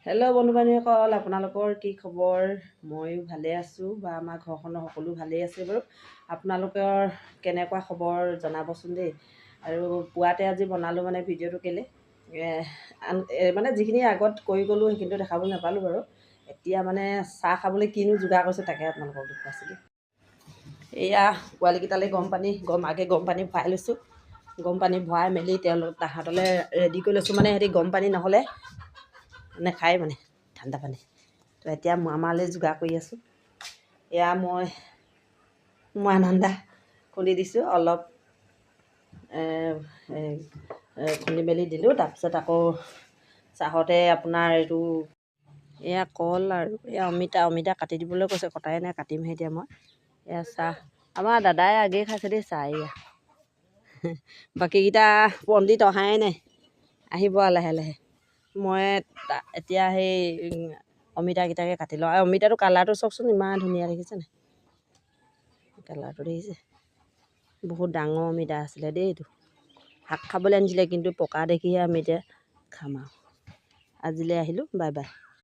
Hello' বন্ধু বান্ধৱীসকল, আপোনালোকৰ কি খবৰ? ময়ো ভালে আছোঁ বা আমাৰ ঘৰখনৰ সকলো ভালেই আছে বাৰু। আপোনালোকৰ কেনেকুৱা খবৰ জনাবচোন দেই। আৰু পুৱাতে আজি বনালোঁ মানে ভিডিঅ'টো কেলৈ মানে যিখিনি আগত কৰি গ'লোঁ সেইখিনিতো দেখাবলৈ নাপালোঁ বাৰু। এতিয়া মানে চাহ খাবলৈ কিনো যোগাৰ কৰিছোঁ তাকে আপোনালোকক দেখুৱাইছিলোঁ। এয়া পোৱালিকেইটালৈ গৰম পানী ভৰাই লৈছোঁ। গৰম পানী ভৰাই মেলি তাহাঁতলৈ ৰেডি কৰি লৈছোঁ। মানে সিহঁতি গৰম পানী নহ'লে নেখায় মানে ঠাণ্ডা পানী। তো এতিয়া আমালৈ যোগাৰ কৰি আছোঁ। এয়া মই ধান্দা খুন্দি দিছোঁ, অলপ খুন্দি মেলি দিলোঁ। তাৰপিছত আকৌ চাহতে আপোনাৰ এইটো এয়া কল আৰু এয়া অমিতা কাটি দিবলৈ কৈছে, কটাই নাই, কাটিমহে এতিয়া মই। এয়া চাহ আমাৰ দাদাই আগেই খাইছে দেই চাহ। এয়া বাকীকেইটা পণ্ডিত অহাই নাই, আহিব আৰু লাহে লাহে। মই এতিয়া সেই অমিতাকেইটাকে কাটি লওঁ। আৰু অমিতাটো কালাৰটো চাওকচোন, ইমান ধুনীয়া দেখিছে নাই? কালাৰটো দেখিছে? বহুত ডাঙৰ অমিতা আছিলে দেই এইটো। শাক খাবলৈ আনিছিলে কিন্তু পকা দেখিহে আমি এতিয়া খাম আৰু। আজিলৈ আহিলোঁ, বাই বাই।